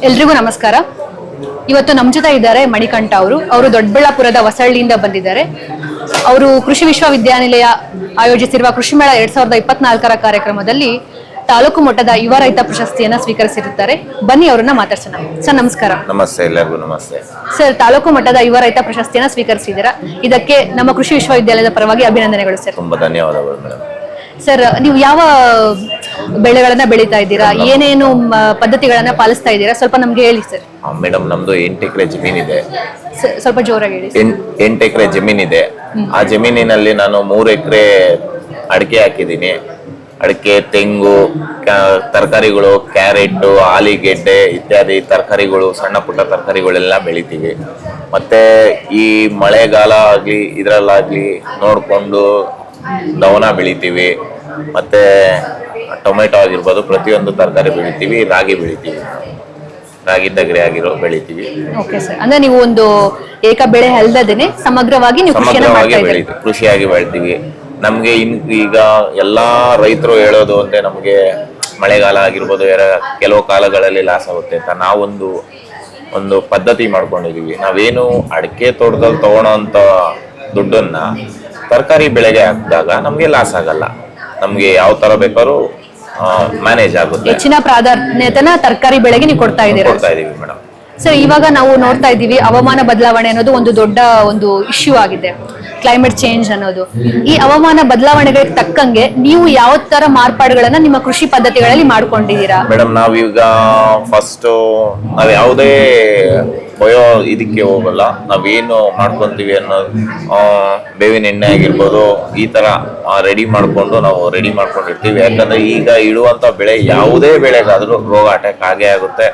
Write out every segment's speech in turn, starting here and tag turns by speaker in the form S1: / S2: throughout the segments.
S1: ಎಲ್ರಿಗೂ ನಮಸ್ಕಾರ. ಇವತ್ತು ನಮ್ಮ ಜೊತೆ ಇದ್ದಾರೆ ಮಣಿಕಂಠ ಅವರು ದೊಡ್ಡಬಳ್ಳಾಪುರದ ಹೊಸಳ್ಳಿಯಿಂದ ಬಂದಿದ್ದಾರೆ. ಅವರು ಕೃಷಿ ವಿಶ್ವವಿದ್ಯಾನಿಲಯ ಆಯೋಜಿಸಿರುವ ಕೃಷಿ ಮೇಳ 2024ರ ಕಾರ್ಯಕ್ರಮದಲ್ಲಿ ತಾಲೂಕು ಮಟ್ಟದ ಯುವ ರೈತ ಪ್ರಶಸ್ತಿಯನ್ನ ಸ್ವೀಕರಿಸಿರುತ್ತಾರೆ. ಬನ್ನಿ ಅವರನ್ನ ಮಾತಾಡ್ಸೋಣ. ಸರ್ ನಮಸ್ಕಾರ.
S2: ನಮಸ್ತೆ, ಎಲ್ಲರಿಗೂ ನಮಸ್ತೆ.
S1: ಸರ್, ತಾಲೂಕು ಮಟ್ಟದ ಯುವ ರೈತ ಪ್ರಶಸ್ತಿಯನ್ನ ಸ್ವೀಕರಿಸಿದ್ದೀರಾ. ಇದಕ್ಕೆ ನಮ್ಮ ಕೃಷಿ ವಿಶ್ವವಿದ್ಯಾಲಯದ ಪರವಾಗಿ ಅಭಿನಂದನೆಗಳು ಸರ್.
S2: ತುಂಬಾ ಧನ್ಯವಾದಗಳು ಮೇಡಮ್.
S1: ಸರ್, ನೀವು ಯಾವ ಬೆಳೆಗಳನ್ನ ಬೆಳೀತಾ ಇದ್ದೀರಾ, ಏನೇನು ಪದ್ಧತಿಗಳನ್ನ ಪಾಲಿಸ್ತಾ ಇದ್ದೀರಾ, ಸ್ವಲ್ಪ ನಮ್ಗೆ ಹೇಳಿ ಸರ್.
S2: ಮೇಡಮ್, ನಮ್ದು 8 ಎಕರೆ ಜಮೀನಿದೆ.
S1: ಸ್ವಲ್ಪ ಜೋರಾಗಿ ಹೇಳಿ.
S2: 8 ಎಕರೆ ಜಮೀನಿದೆ. ಆ ಜಮೀನಿನಲ್ಲಿ ನಾನು 3 ಎಕರೆ ಅಡಿಕೆ ಹಾಕಿದ್ದೀನಿ. ಅಡಿಕೆ, ತೆಂಗು, ತರಕಾರಿಗಳು, ಕ್ಯಾರೆಟ್, ಆಲಿಗೆಡ್ಡೆ ಇತ್ಯಾದಿ ತರಕಾರಿಗಳು, ಸಣ್ಣ ಪುಟ್ಟ ತರಕಾರಿಗಳೆಲ್ಲ ಬೆಳಿತೀವಿ. ಮತ್ತೆ ಈ ಮಳೆಗಾಲ ಆಗ್ಲಿ ಇದ್ರಲ್ಲಾಗ್ಲಿ ನೋಡ್ಕೊಂಡು ದವನ ಬೆಳಿತೀವಿ. ಮತ್ತೆ ಟೊಮೆಟೊ ಆಗಿರ್ಬೋದು, ಪ್ರತಿಯೊಂದು ತರಕಾರಿ ಬೆಳಿತೀವಿ. ರಾಗಿ ಬೆಳಿತೀವಿ, ರಾಗಿ ತಗರಿ ಆಗಿರೋ ಬೆಳಿತೀವಿ.
S1: ಓಕೆ ಸರ್, ಅಂದ್ರೆ ನೀವು ಒಂದು ಏಕ ಬೆಳೆ ಅಲ್ಲದೇನೆ ಸಮಗ್ರವಾಗಿ ನೀವು
S2: ಕೃಷಿಯಾಗಿ ಬೆಳಿತೀವಿ. ನಮ್ಗೆ ಈಗ ಎಲ್ಲಾ ರೈತರು ಹೇಳೋದು ಅಂದ್ರೆ ನಮ್ಗೆ ಮಳೆಗಾಲ ಆಗಿರ್ಬೋದು, ಕೆಲವು ಕಾಲಗಳಲ್ಲಿ ಲಾಸ್ ಆಗುತ್ತೆ ಅಂತ ನಾವೊಂದು ಪದ್ಧತಿ ಮಾಡ್ಕೊಂಡಿದೀವಿ. ನಾವೇನು ಅಡಿಕೆ ತೋಟದಲ್ಲಿ ತಗೊಳ್ಳೋ ಅಂತ ದುಡ್ಡನ್ನ ತರಕಾರಿ ಬೆಳೆಗೆ ಹಾಕಿದಾಗ ನಮ್ಗೆ ಲಾಸ್ ಆಗಲ್ಲ. ನಮ್ಗೆ ಯಾವ ತರ ಬೇಕಾದ್ರೂ ಮ್ಯಾನೇಜ್ ಆಗುತ್ತೆ.
S1: ಹೆಚ್ಚಿನ ಪ್ರಾಧಾನ್ಯತೆನ ತರಕಾರಿ ಬೆಳೆಗೆ ನೀವು ಕೊಡ್ತಾ
S2: ಇದೀವಿ ಮೇಡಮ್.
S1: ಸರ್, ಇವಾಗ ನಾವು ನೋಡ್ತಾ ಇದ್ದೀವಿ, ಹವಾಮಾನ ಬದಲಾವಣೆ ಅನ್ನೋದು ಒಂದು ದೊಡ್ಡ ಇಶ್ಯೂ ಆಗಿದೆ. ಕ್ಲೈಮೇಟ್ ಚೇಂಜ್ ಅನ್ನೋದು. ಈ ಹವಾಮಾನ ಬದಲಾವಣೆಗೆ ತಕ್ಕಂಗೆ ನೀವು ಯಾವ ತರ ಮಾರ್ಪಾಡುಗಳನ್ನ ನಿಮ್ಮ ಕೃಷಿ ಪದ್ಧತಿಗಳಲ್ಲಿ ಮಾಡ್ಕೊಂಡಿದ್ದೀರಾ?
S2: ಮೇಡಮ್, ನಾವೀಗ ಫಸ್ಟ್ ನಾವ್ ಯಾವುದೇ ಇದಕ್ಕೆ ಹೋಗಲ್ಲ. ನಾವೇನು ಮಾಡ್ಕೊಂತೀವಿ ಅನ್ನೋದು ಬೇವಿನ ಎಣ್ಣೆ ಆಗಿರ್ಬೋದು, ಈ ತರ ರೆಡಿ ಮಾಡ್ಕೊಂಡಿರ್ತೀವಿ. ಯಾಕಂದ್ರೆ ಈಗ ಇಡುವಂತ ಬೆಳೆ ಯಾವುದೇ ಬೆಳೆಗಾದ್ರೂ ರೋಗ ಅಟ್ಯಾಕ್ ಆಗೇ ಆಗುತ್ತೆ.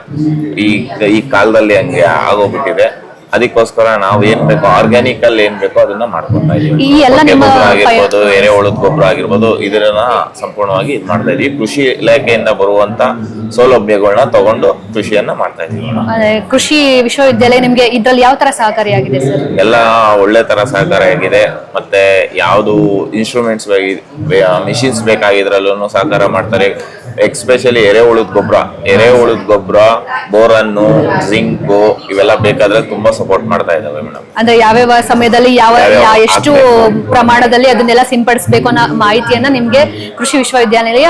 S2: ಈ ಕಾಲದಲ್ಲಿ ಹಂಗೆ ಆಗೋಗ್ಬಿಟ್ಟಿದೆ. ಅದಕ್ಕೋಸ್ಕರ ನಾವ್ ಏನ್ ಬೇಕೋ ಆರ್ಗ್ಯಾನಿಕ್ ಅಲ್ಲಿ ಏನ್ ಬೇಕೋ ಅದನ್ನ ಮಾಡ್ಕೊತಾ ಇದೀವಿ. ಗೊಬ್ಬರ ಆಗಿರ್ಬೋದು, ಎರೆಹುಳದ ಗೊಬ್ಬರ ಆಗಿರ್ಬೋದು, ಇದನ್ನ ಸಂಪೂರ್ಣವಾಗಿ ಇದು ಮಾಡ್ತಾ ಇದೀವಿ. ಕೃಷಿ ಇಲಾಖೆಯಿಂದ ಬರುವಂತ ಸೌಲಭ್ಯಗಳನ್ನ ತಗೊಂಡು ಕೃಷಿಯನ್ನ ಮಾಡ್ತಾ ಇದೀವಿ.
S1: ಕೃಷಿ ವಿಶ್ವವಿದ್ಯಾಲಯ ನಿಮ್ಗೆ ಇದ್ರಲ್ಲಿ ಯಾವ ತರ ಸಹಕಾರಿಯಾಗಿದೆ ಸರ್?
S2: ಎಲ್ಲ ಒಳ್ಳೆ ತರ ಸಹಕಾರಿಯಾಗಿದೆ. ಮತ್ತೆ ಯಾವ್ದು ಇನ್ಸ್ಟ್ರೂಮೆಂಟ್ಸ್ ಮಿಷಿನ್ಸ್ ಬೇಕಾಗಿದ್ರಲ್ಲೂ ಸಹಕಾರ ಮಾಡ್ತಾರೆ. ಎಕ್ಸ್ಪೆಷಲಿ ಎರೆಹುಳದ ಗೊಬ್ಬರ, ಬೋರನ್ನು, ಜಿಂಕು ಇವೆಲ್ಲ ಬೇಕಾದ್ರೆ ತುಂಬಾ ಸಪೋರ್ಟ್ ಮಾಡ್ತಾ ಇದ್ದಾವೆ ಮೇಡಮ್.
S1: ಅಂದ್ರೆ ಯಾವ್ಯಾವ ಸಮಯದಲ್ಲಿ ಎಷ್ಟು ಪ್ರಮಾಣದಲ್ಲಿ ಅದನ್ನೆಲ್ಲ ಸಿಂಪಡಿಸಬೇಕು ಅನ್ನೋ ಮಾಹಿತಿಯನ್ನ ನಿಮ್ಗೆ ಕೃಷಿ ವಿಶ್ವವಿದ್ಯಾನಿಲಯ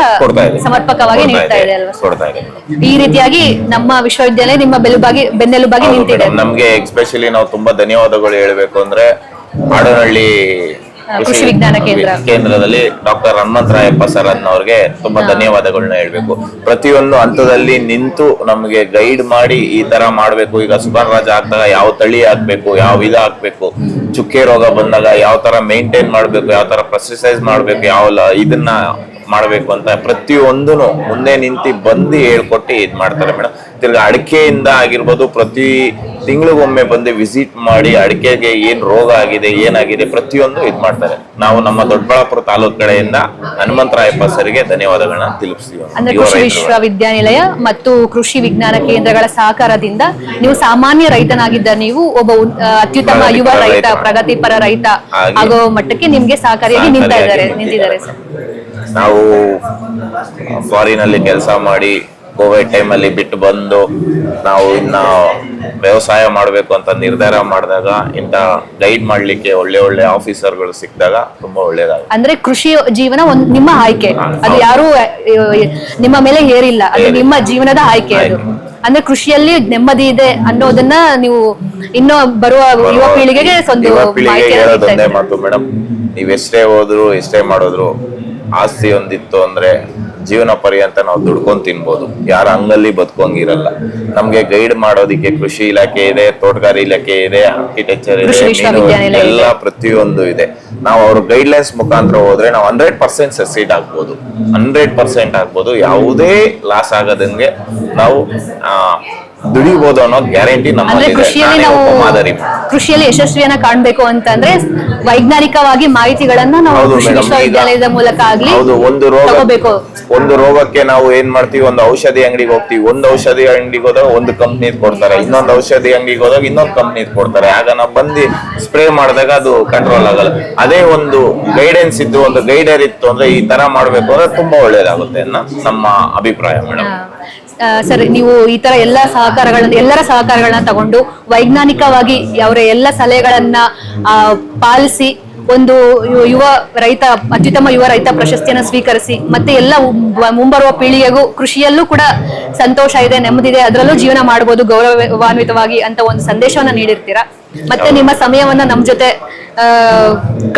S1: ಸಮರ್ಪಕವಾಗಿ ನೀಡ್ತಾ ಇದೆ ಅಲ್ವಾ?
S2: ಕೊಡ್ತಾ ಇದೆ.
S1: ಈ ರೀತಿಯಾಗಿ ನಮ್ಮ ವಿಶ್ವವಿದ್ಯಾಲಯ ನಿಮ್ಮ ಬೆನ್ನೆಲುಬಾಗಿ ನಿಂತಿದೆ.
S2: ನಮ್ಗೆ ಎಕ್ಸ್ಪೆಷಲಿ ನಾವು ತುಂಬಾ ಧನ್ಯವಾದಗಳು ಹೇಳ್ಬೇಕು ಅಂದ್ರೆ ಆಡನಹಳ್ಳಿ
S1: ಕೃಷಿ ವಿಜ್ಞಾನ
S2: ಕೇಂದ್ರದಲ್ಲಿ ಡಾಕ್ಟರ್ ಹನುಮಂತರಾಯಪ್ಪ ಸರ್ ಅನ್ನೋರ್ಗೆ ತುಂಬಾ ಧನ್ಯವಾದಗಳನ್ನ ಹೇಳ್ಬೇಕು. ಪ್ರತಿಯೊಂದು ಹಂತದಲ್ಲಿ ನಿಂತು ನಮ್ಗೆ ಗೈಡ್ ಮಾಡಿ ಈ ತರ ಮಾಡ್ಬೇಕು. ಈಗ ಸುಗರ್ ರಾಜ ಹಾಕ್ದಾಗ ಯಾವ ತಳಿ ಹಾಕ್ಬೇಕು, ಯಾವ ಹಾಕ್ಬೇಕು, ಚುಕ್ಕೆ ರೋಗ ಬಂದಾಗ ಯಾವ ತರ ಮೇಂಟೈನ್ ಮಾಡ್ಬೇಕು, ಯಾವ ತರ ಪೆಸ್ಟಿಸೈಡ್ ಮಾಡ್ಬೇಕು, ಇದನ್ನ ಮಾಡ್ಬೇಕು ಅಂತ ಪ್ರತಿಯೊಂದನು ಮುಂದೆ ನಿಂತು ಬಂದು ಹೇಳ್ಕೊಟ್ಟು ಇದ್ ಮಾಡ್ತಾರೆ ಮೇಡಮ್. ತಿರ್ಗಾ ಅಡಿಕೆಯಿಂದ ಆಗಿರ್ಬೋದು, ಪ್ರತಿ ತಿಂಗಳಿಗೊಮ್ಮೆ ಬಂದು ವಿಸಿಟ್ ಮಾಡಿ ಅಡಿಕೆಗೆ ಏನ್ ರೋಗ ಆಗಿದೆ, ಏನಾಗಿದೆ ಪ್ರತಿಯೊಂದು ಇದ್ ಮಾಡ್ತಾರೆ. ನಾವು ನಮ್ಮ ದೊಡ್ಡಬಳ್ಳಾಪುರ ತಾಲೂಕು ಕಡೆಯಿಂದ ಹನುಮಂತರಾಯಪ್ಪ ಸರ್ಗೆ ಧನ್ಯವಾದಗಳನ್ನ ತಿಳಿಸ್ತೀವಿ.
S1: ಅಂದ್ರೆ ಕೃಷಿ ವಿಶ್ವವಿದ್ಯಾನಿಲಯ ಮತ್ತು ಕೃಷಿ ವಿಜ್ಞಾನ ಕೇಂದ್ರಗಳ ಸಹಕಾರದಿಂದ ನೀವು ಸಾಮಾನ್ಯ ರೈತನಾಗಿದ್ದ ನೀವು ಒಬ್ಬ ಅತ್ಯುತ್ತಮ ಯುವ ರೈತ, ಪ್ರಗತಿಪರ ರೈತ ಆಗೋ ಮಟ್ಟಕ್ಕೆ ನಿಮ್ಗೆ ಸಹಕಾರಿಯಾಗಿ ನಿಂತಿದ್ದಾರೆ ಸರ್.
S2: ನಾವು ಫಾರಿನ್ ಅಲ್ಲಿ ಕೆಲಸ ಮಾಡಿ ಕೋವಿಡ್ ಟೈಮಲ್ಲಿ ಬಿಟ್ಟು ಬಂದು ನಾವು ಇನ್ನ ವ್ಯವಸಾಯ ಮಾಡಬೇಕು ಅಂತ ನಿರ್ಧಾರ ಮಾಡಿದಾಗ ಇಂಥ ಗೈಡ್ ಮಾಡ್ಲಿಕ್ಕೆ ಒಳ್ಳೆ ಆಫೀಸರ್ಗಳು ಸಿಕ್ಕಿದಾಗ ತುಂಬಾ ಒಳ್ಳೇದಾಗುತ್ತೆ.
S1: ಅಂದ್ರೆ ಕೃಷಿ ಜೀವನ ನಿಮ್ಮ ಆಯ್ಕೆ, ಅದು ಯಾರು ನಿಮ್ಮ ಮೇಲೆ ಹೇರಿಲ್ಲ, ಅದು ನಿಮ್ಮ ಜೀವನದ ಆಯ್ಕೆ. ಅದು ಅಂದ್ರೆ ಕೃಷಿಯಲ್ಲಿ ನೆಮ್ಮದಿ ಇದೆ ಅನ್ನೋದನ್ನ ನೀವು ಇನ್ನೂ ಬರುವ ಯುವ ಪೀಳಿಗೆಗೆ
S2: ಹೇಳೋದೊಂದೇ ಮಾತು ಮೇಡಮ್. ನೀವ್ ಎಷ್ಟೇ ಹೋದ್ರು ಎಷ್ಟೇ ಮಾಡಿದ್ರು ಆಸ್ತಿ ಒಂದಿತ್ತು ಅಂದ್ರೆ ಜೀವನ ಪರ್ಯಂತ ನಾವು ದುಡ್ಕೊಂಡ್ ತಿನ್ಬೋದು. ಯಾರ ಹಂಗಲ್ಲಿ ಬದುಕೋಂಗಿರಲ್ಲ. ನಮ್ಗೆ ಗೈಡ್ ಮಾಡೋದಿಕ್ಕೆ ಕೃಷಿ ಇಲಾಖೆ ಇದೆ, ತೋಟಗಾರಿ ಇಲಾಖೆ ಇದೆ, ಆರ್ಕಿಟೆಕ್ಚರ್ ಇದೆ, ಎಲ್ಲ ಪ್ರತಿಯೊಂದು ಇದೆ. ನಾವು ಅವ್ರ ಗೈಡ್ಲೈನ್ಸ್ ಮುಖಾಂತರ ಹೋದ್ರೆ ನಾವು 100% ಸಕ್ಸೀಡ್ ಆಗ್ಬೋದು, 100% ಆಗ್ಬೋದು. ಯಾವುದೇ ಲಾಸ್ ಆಗದಂಗೆ ನಾವು ದುಡಿಬಹುದು ಅನ್ನೋ ಗ್ಯಾರಂಟಿ ನಮ್ಮಲ್ಲಿ ಇದೆ.
S1: ಕೃಷಿಯಲ್ಲಿ ಯಶಸ್ವಿಯನ್ನ ಕಾಣಬೇಕು ಅಂತಂದ್ರೆ ವೈಜ್ಞಾನಿಕವಾಗಿ ಮಾಹಿತಿಗಳನ್ನ ನಾವು ಕೃಷಿ ವಿಶ್ವವಿದ್ಯಾಲಯದ ಮೂಲಕ ಆಗ್ಲಿ
S2: ಒಂದು ರೋಗಕ್ಕೆ ನಾವು ಏನ್ ಮಾಡ್ತೀವಿ, ಒಂದು ಔಷಧಿ ಅಂಗಡಿಗೆ ಹೋಗ್ತೀವಿ. ಒಂದು ಔಷಧಿ ಅಂಗಡಿಗೆ ಹೋದಾಗ ಒಂದು ಕಂಪ್ನಿ ಕೊಡ್ತಾರೆ, ಇನ್ನೊಂದು ಔಷಧಿ ಅಂಗಡಿಗೆ ಹೋದಾಗ ಇನ್ನೊಂದು ಕಂಪ್ನಿ ಕೊಡ್ತಾರೆ. ಆಗ ನಾವು ಬಂದು ಸ್ಪ್ರೇ ಮಾಡಿದಾಗ ಅದು ಕಂಟ್ರೋಲ್ ಆಗಲ್ಲ. ಅದೇ ಒಂದು ಗೈಡೆನ್ಸ್ ಇದ್ದು, ಒಂದು ಗೈಡರ್ ಇತ್ತು ಅಂದ್ರೆ ಈ ತರ ಮಾಡ್ಬೇಕು ಅಂದ್ರೆ ತುಂಬಾ ಒಳ್ಳೇದಾಗುತ್ತೆ ಅನ್ನೋ ನಮ್ಮ ಅಭಿಪ್ರಾಯ ಮೇಡಮ್.
S1: ಸರ್, ನೀವು ಈ ತರ ಎಲ್ಲರ ಸಹಕಾರಗಳನ್ನ ತಗೊಂಡು ವೈಜ್ಞಾನಿಕವಾಗಿ ಅವರ ಎಲ್ಲ ಸಲಹೆಗಳನ್ನ ಪಾಲಿಸಿ ಒಂದು ಅತ್ಯುತ್ತಮ ಯುವ ರೈತ ಪ್ರಶಸ್ತಿಯನ್ನು ಸ್ವೀಕರಿಸಿ ಮತ್ತೆ ಎಲ್ಲ ಮುಂಬರುವ ಪೀಳಿಗೆಗೂ ಕೃಷಿಯಲ್ಲೂ ಕೂಡ ಸಂತೋಷ ಇದೆ, ನೆಮ್ಮದಿದೆ, ಅದರಲ್ಲೂ ಜೀವನ ಮಾಡಬಹುದು ಗೌರವಾನ್ವಿತವಾಗಿ ಅಂತ ಒಂದು ಸಂದೇಶವನ್ನ ನೀಡಿರ್ತೀರಾ. ಮತ್ತೆ ನಿಮ್ಮ ಸಮಯವನ್ನ ನಮ್ ಜೊತೆ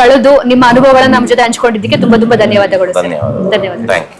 S1: ಕಳೆದು ನಿಮ್ಮ ಅನುಭವಗಳನ್ನ ನಮ್ ಜೊತೆ ಹಂಚ್ಕೊಂಡಿದ್ದಕ್ಕೆ ತುಂಬಾ ಧನ್ಯವಾದಗಳು.
S2: ಧನ್ಯವಾದ.
S1: ಧನ್ಯವಾದ.
S2: Thank you.